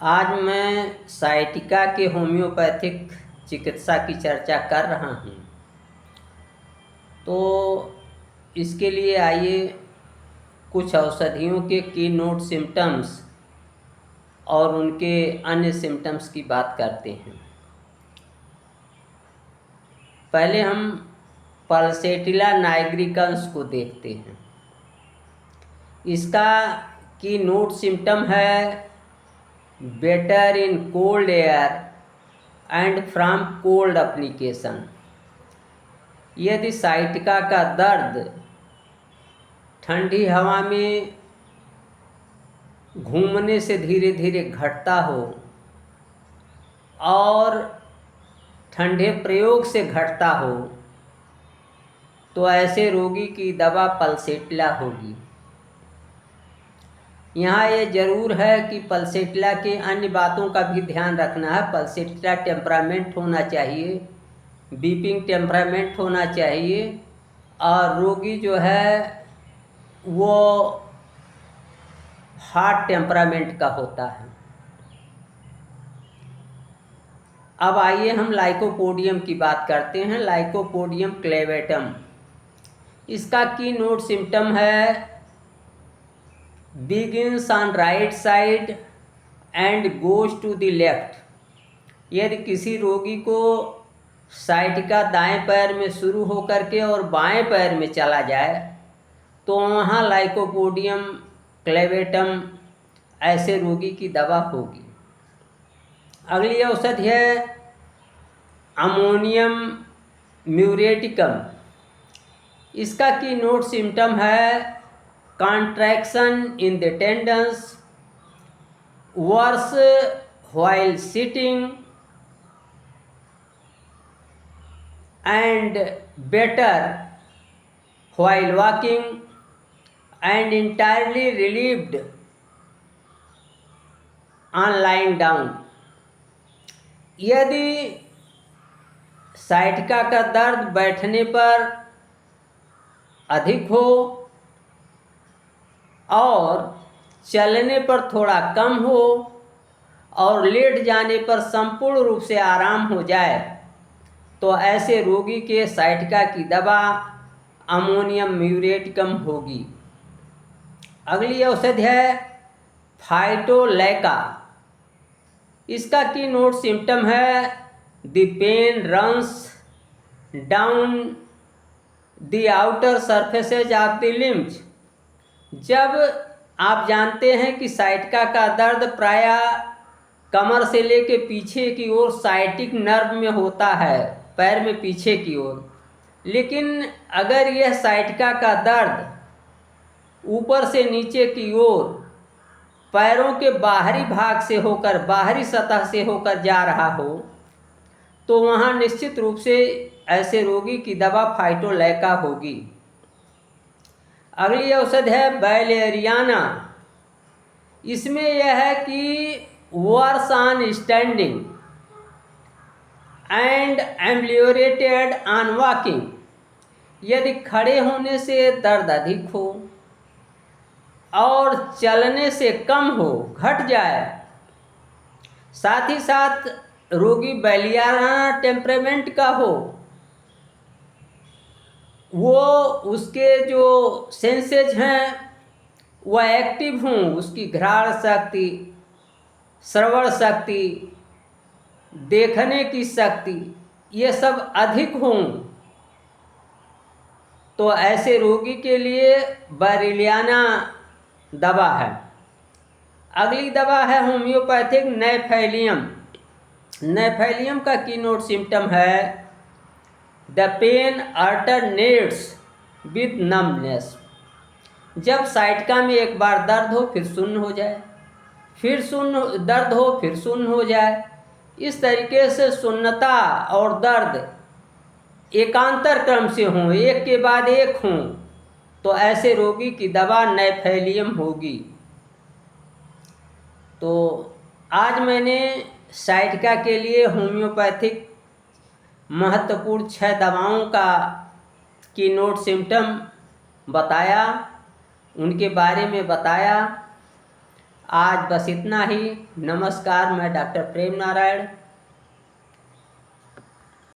आज मैं साइटिका के होम्योपैथिक चिकित्सा की चर्चा कर रहा हूँ। तो इसके लिए आइए कुछ औषधियों के की नोट सिम्टम्स और उनके अन्य सिम्टम्स की बात करते हैं। पहले हम पल्सेटिला नाइग्रिकन्स को देखते हैं। इसका की नोट सिम्टम है better in cold air and from cold application. यदि साइटिका का दर्द ठंडी हवा में घूमने से धीरे धीरे घटता हो और ठंडे प्रयोग से घटता हो तो ऐसे रोगी की दवा पल्सेटिला होगी। यहाँ ये ज़रूर है कि पल्सेटिला के अन्य बातों का भी ध्यान रखना है। पल्सेटिला टेम्परामेंट होना चाहिए, बीपिंग टेम्परामेंट होना चाहिए और रोगी जो है वो हार्ट टेम्परामेंट का होता है। अब आइए हम लाइकोपोडियम की बात करते हैं। लाइकोपोडियम क्लेवेटम, इसका की नोट सिम्टम है begins on right side and goes to the left। यदि किसी रोगी को साइटिका दाएं पैर में शुरू होकर के और बाएं पैर में चला जाए तो वहाँ लाइकोपोडियम क्लेवेटम ऐसे रोगी की दवा होगी। अगली औषधि है अमोनियम म्यूरेटिकम। इसका की नोट सिम्टम है contraction in the tendons, worse while sitting and better while walking and entirely relieved on lying down। यदि साइटिका का दर्द बैठने पर अधिक हो और चलने पर थोड़ा कम हो और लेट जाने पर संपूर्ण रूप से आराम हो जाए तो ऐसे रोगी के साइटिका की दवा अमोनियम म्यूरेटिकम होगी। अगली औषधि है फाइटोलैका। इसका की नोट सिम्टम है the pain runs down the outer surfaces of the limbs. जब आप जानते हैं कि साइटिका का दर्द प्रायः कमर से लेके पीछे की ओर साइटिक नर्व में होता है, पैर में पीछे की ओर, लेकिन अगर यह साइटिका का दर्द ऊपर से नीचे की ओर पैरों के बाहरी भाग से होकर, बाहरी सतह से होकर जा रहा हो तो वहाँ निश्चित रूप से ऐसे रोगी की दवा फाइटोलैका होगी। अगली औषधि है वैलेरियाना। इसमें यह है कि worse on standing and ameliorated on walking. यदि खड़े होने से दर्द अधिक हो और चलने से कम हो, घट जाए, साथ ही साथ रोगी वैलेरियाना टेम्परामेंट का हो, वो उसके जो सेंसेज हैं वह एक्टिव हों, उसकी घ्राण शक्ति, श्रवण शक्ति, देखने की शक्ति ये सब अधिक हों तो ऐसे रोगी के लिए वैलेरियाना दवा है। अगली दवा है होम्योपैथिक नेफेलियम। नेफेलियम का की नोट सिम्टम है the pain alternates with numbness. जब साइटिका में एक बार दर्द हो फिर शून्य हो जाए, फिर शून्य, दर्द हो फिर शून्य हो जाए, इस तरीके से शून्यता और दर्द एकांतर क्रम से हों, एक के बाद एक हों तो ऐसे रोगी की दवा नेफेलियम होगी। तो आज मैंने साइटिका के लिए होम्योपैथिक महत्वपूर्ण 6 दवाओं का की नोट सिम्टम बताया, उनके बारे में बताया आज बस इतना ही। नमस्कार, मैं डॉक्टर प्रेम नारायण।